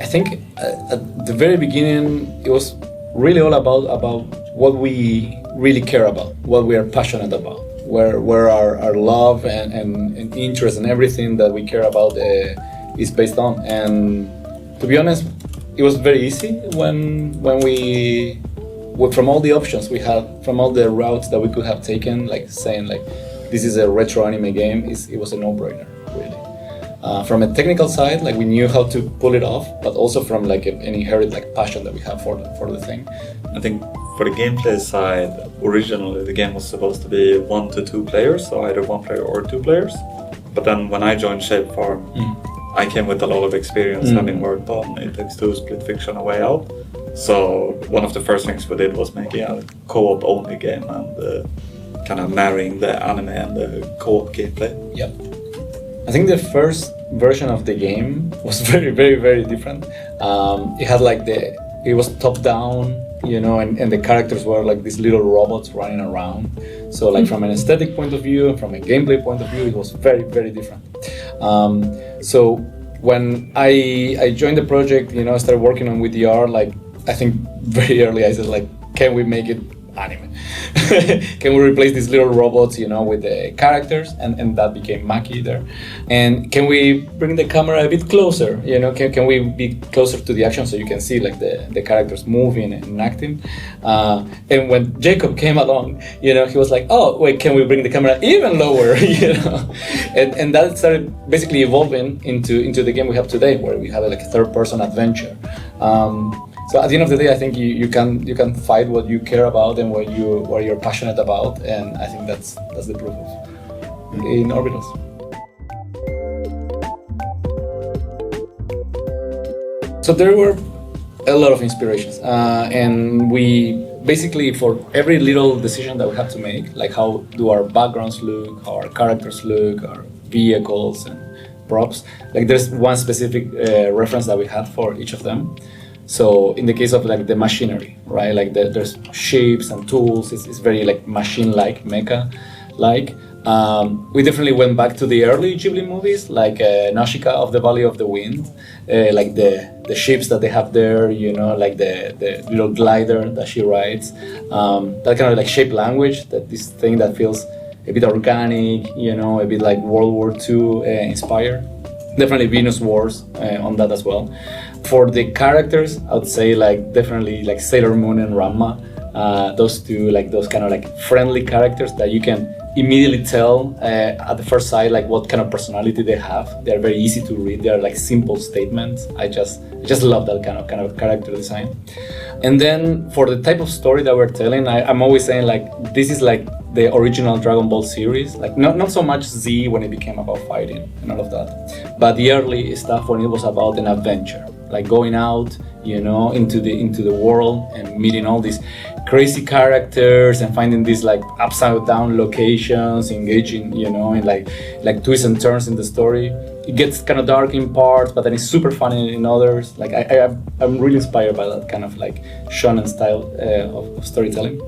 think at the very beginning it was really all about what we really care about, what we are passionate about, where our love and interest and everything that we care about is based on. And to be honest, it was very easy when we from all the options we had, from all the routes that we could have taken, like saying like this is a retro anime game, it was a no-brainer, really. From a technical side, like we knew how to pull it off, but also from like an inherent like passion that we have for the thing. I think for the gameplay side, originally the game was supposed to be 1 to 2 players, so either 1 player or 2 players. But then when I joined Shape Farm, I came with a lot of experience having worked on It Takes Two, Split Fiction, A Way Out. So one of the first things we did was making a co-op only game and kind of marrying the anime and the co-op gameplay. Yep. I think the first version of the game was very, very, very different. It had like it was top down, you know, and the characters were like these little robots running around. So like from an aesthetic point of view, from a gameplay point of view, it was very, very different. So when I joined the project, you know, I started working on with the art, like I think very early I said like, can we make it anime? Can we replace these little robots, you know, with the characters? And that became Maki there. And can we bring the camera a bit closer? You know, can we be closer to the action so you can see like the characters moving and acting? And when Jacob came along, you know, he was like, oh wait, can we bring the camera even lower? You know, and that started basically evolving into the game we have today, where we have like a third-person adventure. So at the end of the day, I think you can fight what you care about and what you're passionate about, and I think that's the proof of in Orbitals. So there were a lot of inspirations, and we basically, for every little decision that we had to make, like how do our backgrounds look, how our characters look, our vehicles and props, like there's one specific reference that we had for each of them. So in the case of like the machinery, right? Like there's shapes and tools. It's very like machine-like, mecha-like. We definitely went back to the early Ghibli movies, like Nausicaa of the Valley of the Wind, like the ships that they have there, you know, like the little glider that she rides. That kind of like shape language, that this thing that feels a bit organic, you know, a bit like World War II inspired. Definitely Venus Wars on that as well. For the characters, I would say like definitely like Sailor Moon and Ranma. Those two, like those kind of like friendly characters that you can immediately tell at the first sight like what kind of personality they have. They're very easy to read. They're like simple statements. I just love that kind of character design. And then for the type of story that we're telling, I'm always saying like this is like the original Dragon Ball series, like not so much Z when it became about fighting and all of that, but the early stuff when it was about an adventure, like going out, you know, into the world and meeting all these crazy characters and finding these like upside down locations, engaging, you know, in like twists and turns in the story. It gets kind of dark in parts, but then it's super funny in others. Like I'm really inspired by that kind of like shonen style of storytelling.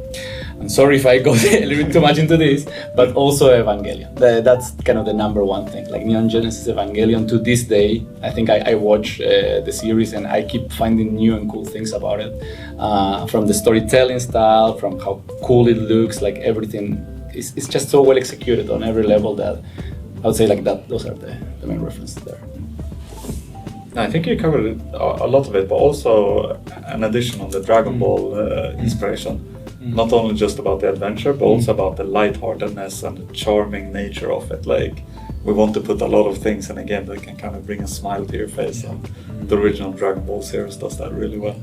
I'm sorry if I go a little bit too much into this, but also Evangelion. That's kind of the number one thing. Like Neon Genesis Evangelion, to this day, I think I watch the series and I keep finding new and cool things about it. From the storytelling style, from how cool it looks, like everything is just so well executed on every level that I would say like that. Those are the main references there. I think you covered a lot of it, but also an addition on the Dragon Ball inspiration. Not only just about the adventure, but also about the lightheartedness and the charming nature of it. Like, we want to put a lot of things in a game that can kind of bring a smile to your face, and the original Dragon Ball series does that really well.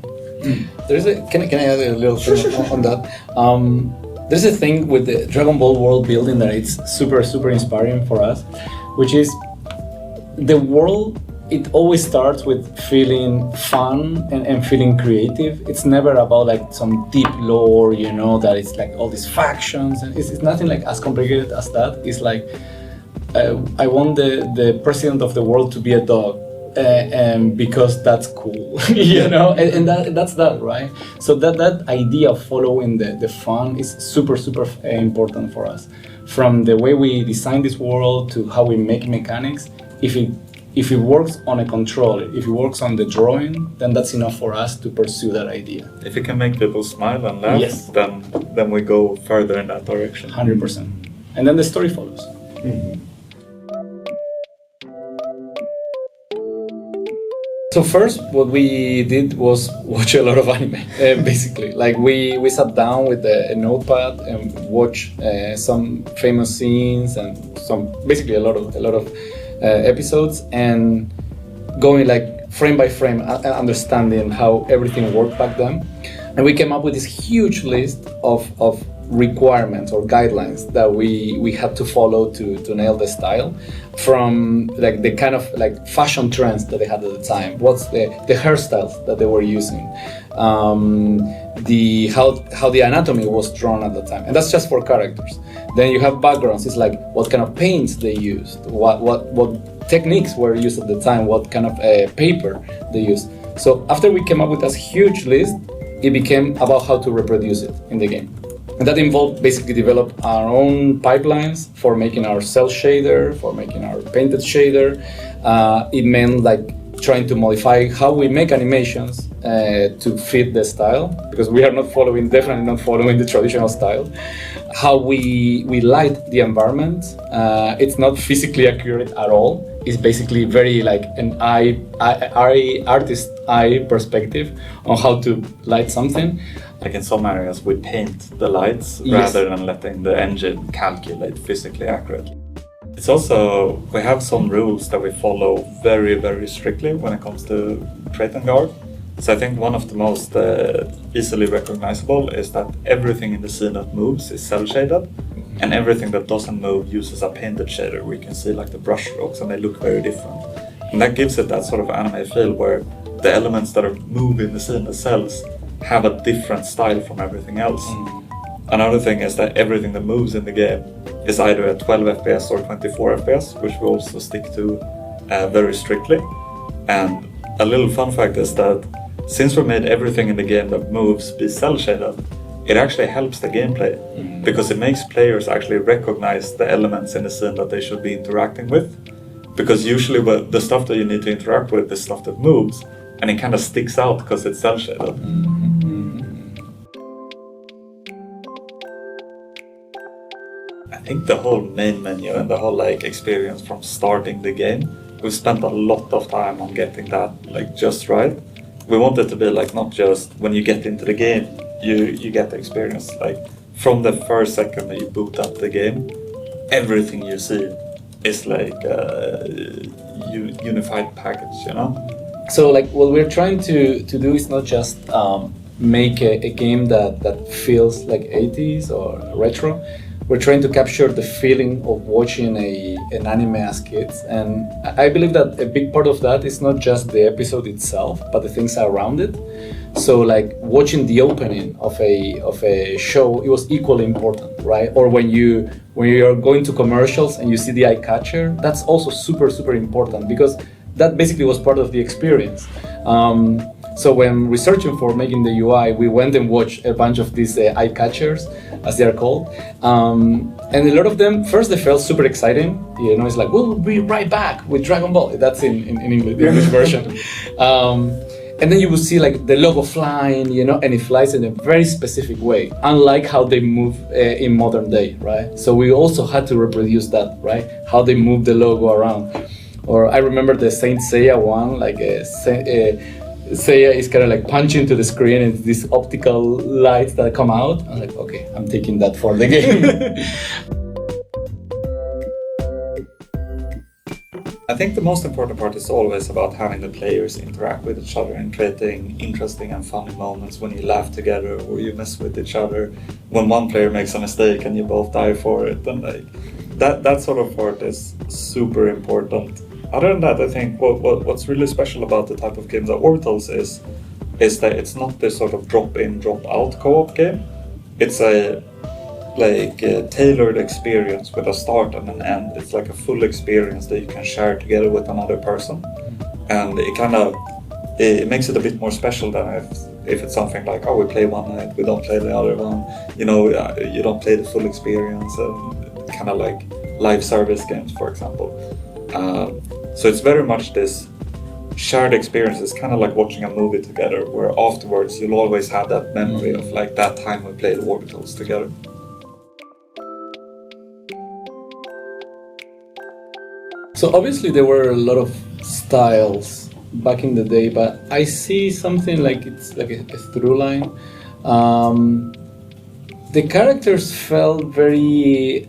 Can I add a little thing on that? There's a thing with the Dragon Ball world building that it's super, super inspiring for us, which is the world. It always starts with feeling fun and feeling creative. It's never about like some deep lore, you know, that it's like all these factions, and it's nothing like as complicated as that. It's like I want the president of the world to be a dog, and because that's cool, you know, and that's that, right? So that idea of following the fun is super, super important for us. From the way we design this world to how we make mechanics, if if it works on a controller, if it works on the drawing, then that's enough for us to pursue that idea. If you can make people smile and laugh, yes, then we go further in that direction. 100%. And then the story follows. Mm-hmm. So first, what we did was watch a lot of anime, basically. Like we sat down with a notepad and watched some famous scenes and basically a lot of episodes, and going like frame by frame, understanding how everything worked back then. And we came up with this huge list of requirements or guidelines that we had to follow to nail the style, from like the kind of like fashion trends that they had at the time, what's the hairstyles that they were using, the how the anatomy was drawn at the time, and that's just for characters. Then you have backgrounds. It's like what kind of paints they used, what techniques were used at the time, what kind of paper they used. So after we came up with this huge list, it became about how to reproduce it in the game. And that involved basically develop our own pipelines for making our cell shader, for making our painted shader. It meant like trying to modify how we make animations to fit the style, because we are definitely not following the traditional style. How we light the environment. It's not physically accurate at all. It's basically very like an artist eye perspective on how to light something. Like in some areas, we paint the lights rather than letting the engine calculate physically accurately. It's also, we have some rules that we follow very, very strictly when it comes to create and guard. So I think one of the most easily recognizable is that everything in the scene that moves is cell shaded, and everything that doesn't move uses a painted shader where you can see like the brush strokes and they look very different. And that gives it that sort of anime feel where the elements that are moving in the scene, the cells, have a different style from everything else. Another thing is that everything that moves in the game is either at 12 FPS or 24 FPS, which we also stick to very strictly. And a little fun fact is that since we made everything in the game that moves be cell shaded, it actually helps the gameplay because it makes players actually recognize the elements in the scene that they should be interacting with. Because usually the stuff that you need to interact with is stuff that moves, and it kind of sticks out because it's cell shaded. I think the whole main menu and the whole like experience from starting the game, we spent a lot of time on getting that like just right. We want it to be like not just when you get into the game, you get the experience. Like from the first second that you boot up the game, everything you see is like a unified package, you know? So like what we're trying to do is not just make a game that feels like 80s or retro. We're trying to capture the feeling of watching an anime as kids, and I believe that a big part of that is not just the episode itself, but the things around it. So like watching the opening of a show, it was equally important, right? Or when you're going to commercials and you see the eye catcher, that's also super important because that basically was part of the experience. So when researching for making the UI, we went and watched a bunch of these eye catchers, as they are called. And a lot of them, first they felt super exciting. You know, it's like, we'll be right back with Dragon Ball. That's in English, the English version. And then you will see like the logo flying, you know, and it flies in a very specific way, unlike how they move in modern day, right? So we also had to reproduce that, right? How they move the logo around. Or I remember the Saint Seiya one, like Seiya is kind of like punching to the screen and these optical lights that come out. I'm like, okay, I'm taking that for the game. I think the most important part is always about having the players interact with each other and creating interesting and funny moments when you laugh together or you mess with each other. When one player makes a mistake and you both die for it, and like that sort of part is super important. Other than that, I think what's really special about the type of games that Orbitals is that it's not this sort of drop-in, drop-out co-op game. It's a tailored experience with a start and an end. It's like a full experience that you can share together with another person, and it makes it a bit more special than if it's something like, oh, we play one night, we don't play the other one. You know, you don't play the full experience, and kind of like live service games, for example. So it's very much this shared experience. It's kind of like watching a movie together, where afterwards you'll always have that memory of like that time we played Orbitals together. So obviously there were a lot of styles back in the day, but I see something like it's like a through line. The characters felt very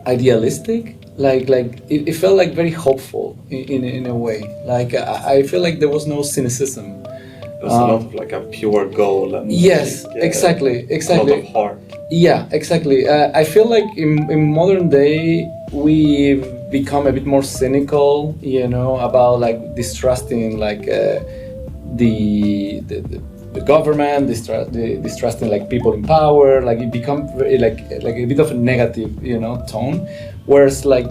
idealistic. Like it felt like very hopeful in a way. Like I feel like there was no cynicism. There was a lot of like a pure goal and yes, like, exactly. a lot of heart. Yeah, exactly. I feel like in modern day we've become a bit more cynical, you know, about like distrusting like the government, distrusting like people in power. Like it becomes very, like a bit of a negative, you know, tone. Whereas like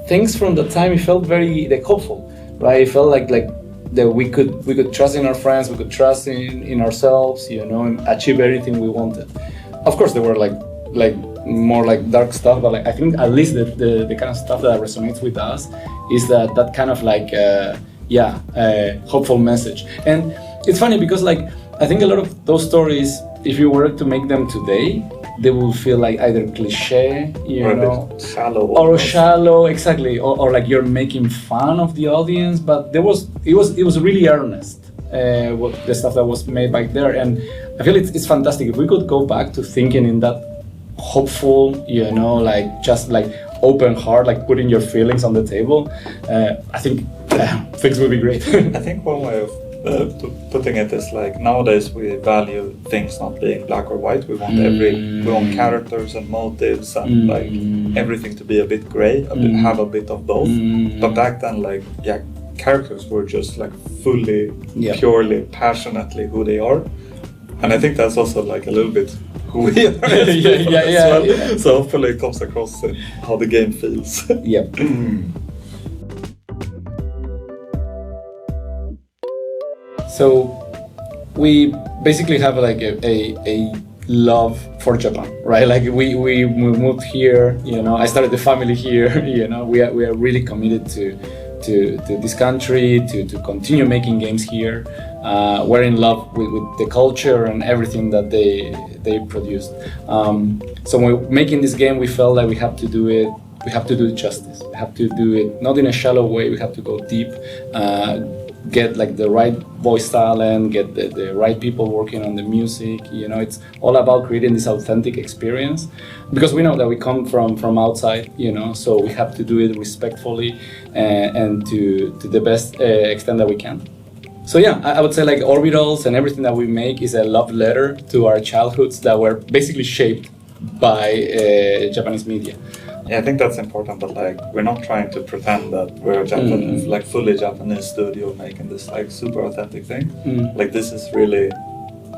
things from the time it felt very like hopeful, right? It felt like that we could trust in our friends, we could trust in ourselves, you know, and achieve everything we wanted. Of course, there were like more like dark stuff, but like I think at least the kind of stuff that resonates with us is that kind of like hopeful message. And it's funny because like I think a lot of those stories, if you were to make them today, they will feel like either cliche, you know, shallow, exactly, or like you're making fun of the audience. But it was really earnest, what the stuff that was made back there, and I feel it's fantastic if we could go back to thinking in that hopeful, you know, like just like open heart, like putting your feelings on the table. I think things would be great. I think one way of putting it is like nowadays we value things not being black or white. We want we want characters and motives and like everything to be a bit gray, have a bit of both. But back then, like characters were just like fully, purely, passionately who they are, and I think that's also like a little bit who we are as people as well. So hopefully it comes across in how the game feels. Yep. So we basically have like a love for Japan, right? Like we moved here, you know, I started the family here, you know, we are really committed to this country, to continue making games here. We're in love with the culture and everything that they produced. So when we're making this game, we felt like we have to do it justice. We have to do it not in a shallow way, we have to go deep, get like the right voice talent, get the right people working on the music. You know, it's all about creating this authentic experience because we know that we come from outside, you know, so we have to do it respectfully and to the best extent that we can. So yeah, I would say like Orbitals and everything that we make is a love letter to our childhoods that were basically shaped by Japanese media. Yeah, I think that's important, but like we're not trying to pretend that we're a Japanese, like fully Japanese studio making this like super authentic thing. Like this is really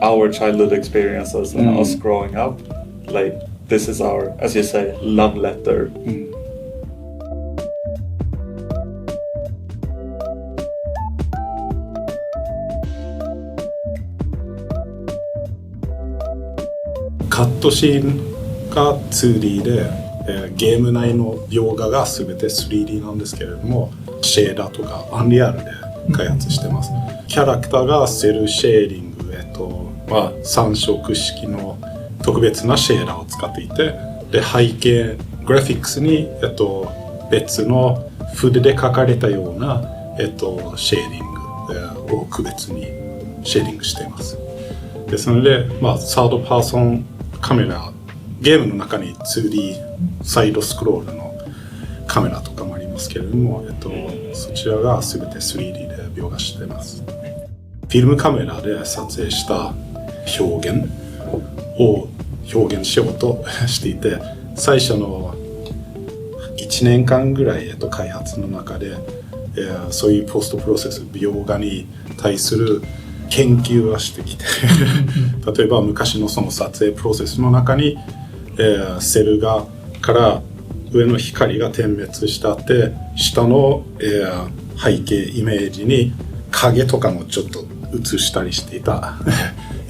our childhood experiences and us growing up. Like this is our, as you say, love letter. Cut scene が 2D でゲーム内の描画が全て 3D なんですけれども、シェーダーとかアンリアルで開発してます。キャラクターがセルシェーディング、3色式の特別なシェーダーを使っていて、で背景グラフィックスに、別の筆で描かれたような、シェーディングを区別にシェーディングしています。ですので、サードパーソンカメラ、ゲームの中に 2D サイドスクロールのカメラとかもありますけれども、そちらが全て 3D で描画しています。フィルムカメラで撮影した表現を表現しようとしていて、最初の1年間ぐらい、開発の中で、そういうポストプロセス、描画に対する研究はしてきて例えば昔のその撮影プロセスの中に、セル画から上の光が点滅したって下の、背景イメージに影とかもちょっと映したりしていた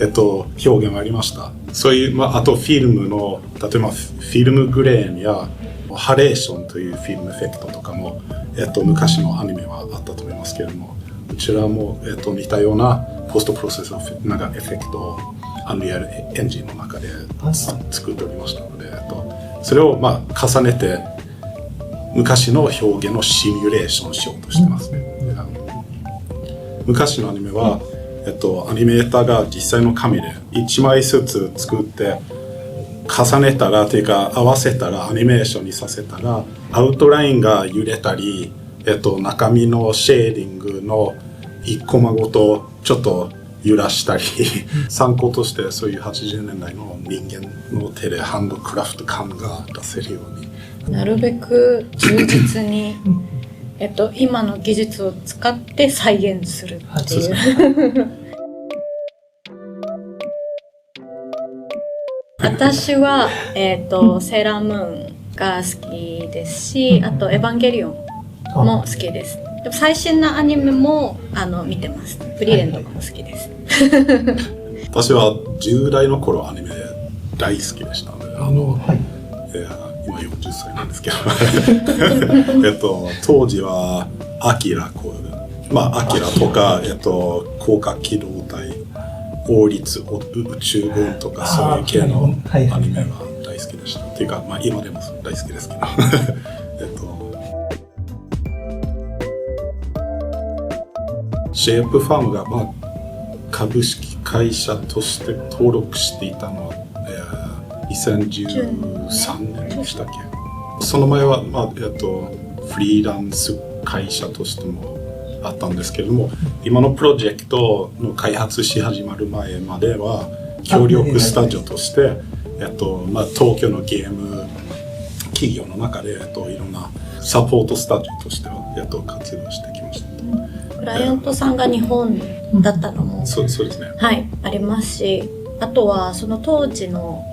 表現がありました。そういう、あとフィルムの例えばフィルムグレーンやハレーションというフィルムエフェクトとかも、昔のアニメはあったと思いますけれども、こちらも、似たようなポストプロセスなんかエフェクトをアンリアルエンジンの中で作っておりましたので、それを重ねて昔の表現のシミュレーションしようとしてますね。昔のアニメは、アニメーターが実際の紙で1枚ずつ作って重ねたらというか合わせたらアニメーションにさせたらアウトラインが揺れたり、中身のシェーディングの1コマごとちょっと揺らしたり参考としてそういう80年代の人間の手でハンドクラフト感が出せるようになるべく充実に今の技術を使って再現するっていう私は、セーラームーンが好きですし、あとエヴァンゲリオンも好きです。でも最新のアニメも見てます。フリーレンとかも好きです。私は10代の頃アニメ大好きでしたね。今40歳なんですけど当時はアキラアキラとか広角機動隊王立宇宙軍とかそういう系のアニメは大好きでした。っていうか今でも大好きですけどシェイプファームが株式会社として登録していたのは2013年でしたっけ。その前は、フリーランス会社としてもあったんですけれども、今のプロジェクトの開発し始まる前までは協力スタジオとして、東京のゲーム企業の中で、いろんなサポートスタジオとしては活動してきました。クライアントさんが日本だったのも、そうですね。はい、ありますし、あとはその当時の、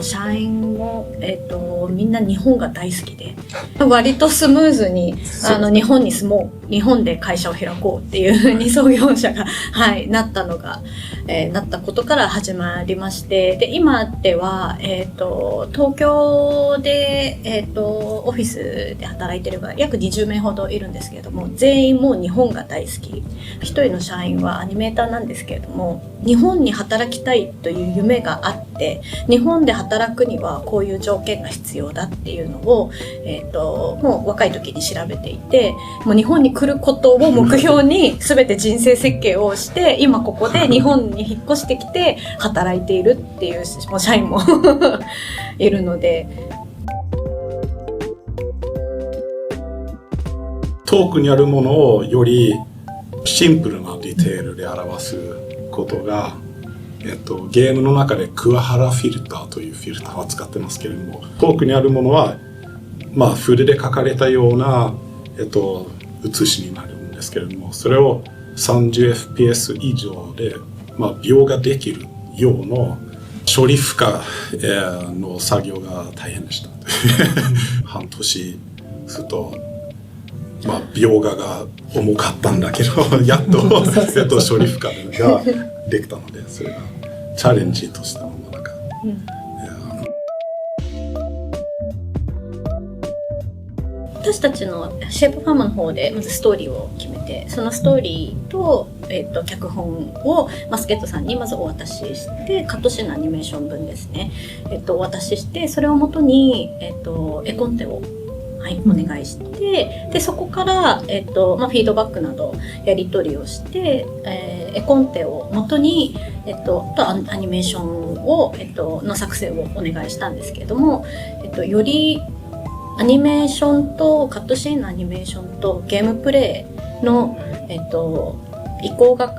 社員も、みんな日本が大好きで割とスムーズに日本に住もう、日本で会社を開こうっていう風に創業者が、なったのが、なったことから始まりまして、で今では、東京で、オフィスで働いてる方が約20名ほどいるんですけれども、全員もう日本が大好き。一人の社員はアニメーターなんですけれども、日本に働きたいという夢があって、日本で働くにはこういう条件が必要だっていうのを、もう若い時に調べていて、もう日本に来ることを目標に全て人生設計をして今ここで日本に引っ越してきて働いているっていう社員もいるので、遠くにあるものをよりシンプルなディテールで表すことが、ゲームの中で桑原フィルターというフィルターを使ってますけれども、遠くにあるものは筆で書かれたような、写しになるんですけれども、それを 30fps 以上で、描画できるような処理負荷の作業が大変でした半年すると、描画が重かったんだけどやっと処理負荷ができたので、それがチャレンジとしての私たちのシェイプファームの方でまずストーリーを決めて、そのストーリーと、脚本をマスケットさんにまずお渡しして、カットシーンのアニメーション分ですね、お渡しして、それをもとに、絵コンテをお願いして、でそこから、フィードバックなどやり取りをして、絵コンテを元に、アニメーションを、の作成をお願いしたんですけれども、よりアニメーションとカットシーンのアニメーションとゲームプレイの、移行が、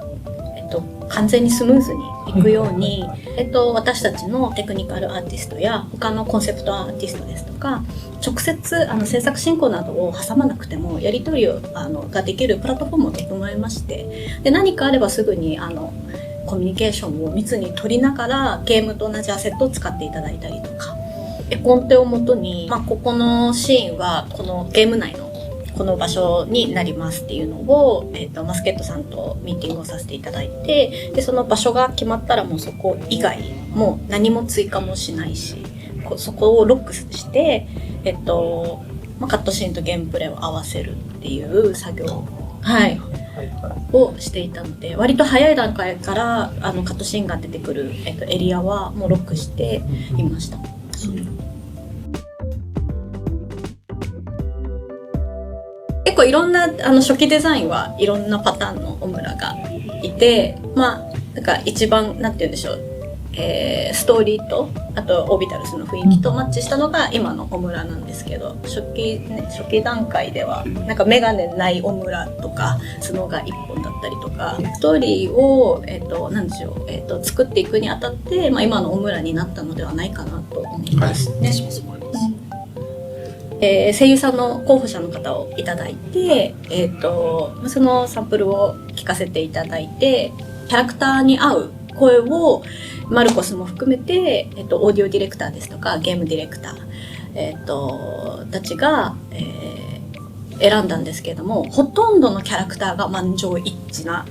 完全にスムーズにいくように、私たちのテクニカルアーティストや他のコンセプトアーティストですとか、直接制作進行などを挟まなくてもやり取りをができるプラットフォームを整えまして、で何かあればすぐにコミュニケーションを密に取りながらゲームと同じアセットを使っていただいたりとか、絵コンテをもとに、ここのシーンはこのゲーム内のこの場所になりますっていうのを、マスケットさんとミーティングをさせていただいて、でその場所が決まったらもうそこ以外もう何も追加もしないし、そこをロックして、カットシーンとゲームプレイを合わせるっていう作業、をしていたので、割と早い段階からカットシーンが出てくる、エリアはもうロックしていました。結構いろんな初期デザインはいろんなパターンのオムラがいて、なんか一番なんて言うんでしょう、ストーリーとあとオービタルズの雰囲気とマッチしたのが今のオムラなんですけど、初期段階ではなんかメガネないオムラとか角が1本だったりとか、ストーリーを、なんでしょう、作っていくにあたって、今のオムラになったのではないかなと思いますね。声優さんの候補者の方をいただいて、そのサンプルを聞かせていただいて、キャラクターに合う声をマルコスも含めて、オーディオディレクターですとかゲームディレクター、たちが、選んだんですけれども、ほとんどのキャラクターが満場一致な、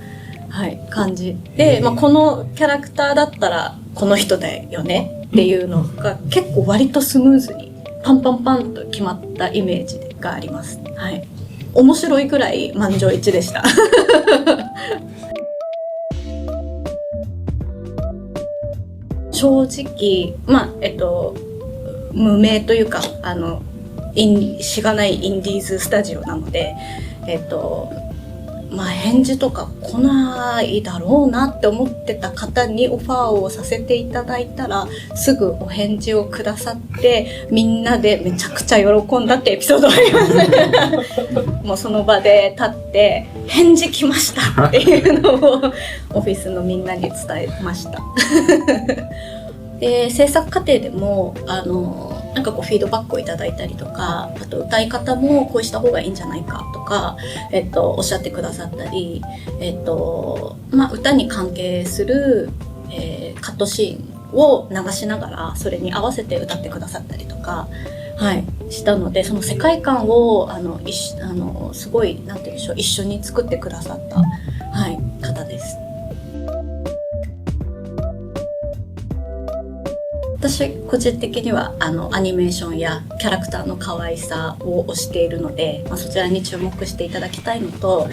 感じで、このキャラクターだったらこの人だよねっていうのが結構割とスムーズにパンパンパンと決まったイメージがあります。面白いくらい満場一致でした正直、無名というかしがないインディーズスタジオなので、返事とか来ないだろうなって思ってた方にオファーをさせていただいたら、すぐお返事をくださって、みんなでめちゃくちゃ喜んだってエピソードがありますもうその場で立って返事来ましたっていうのをオフィスのみんなに伝えましたで、制作過程でもなんかフィードバックをいただいたりとか、あと歌い方もこうした方がいいんじゃないかとか、おっしゃってくださったり、歌に関係する、カットシーンを流しながらそれに合わせて歌ってくださったりとか、したので、その世界観をすごいなんて言うんでしょう、一緒に作ってくださった、方です。私個人的にはアニメーションやキャラクターの可愛さを推しているので、そちらに注目していただきたいのと、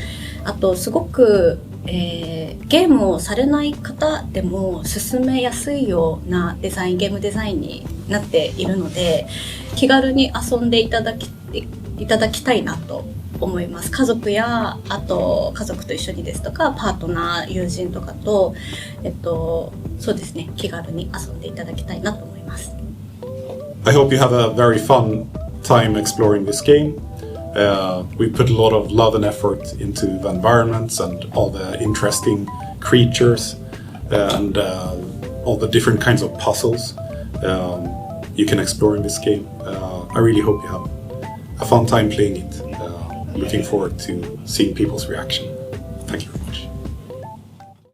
あとすごく、ゲームをされない方でも進めやすいようなゲームデザインになっているので、気軽に遊んでいただきたいなと思います。家族やあと家族と一緒にですとか、パートナー、友人とかとそうですね、気軽に遊んでいただきたいなと思います。I hope you have a very fun time exploring this game. We put a lot of love and effort into the environments and all the interesting creatures and all the different kinds of puzzles you can explore in this game. I really hope you have a fun time playing it. Looking forward to seeing people's reaction. Thank you very much.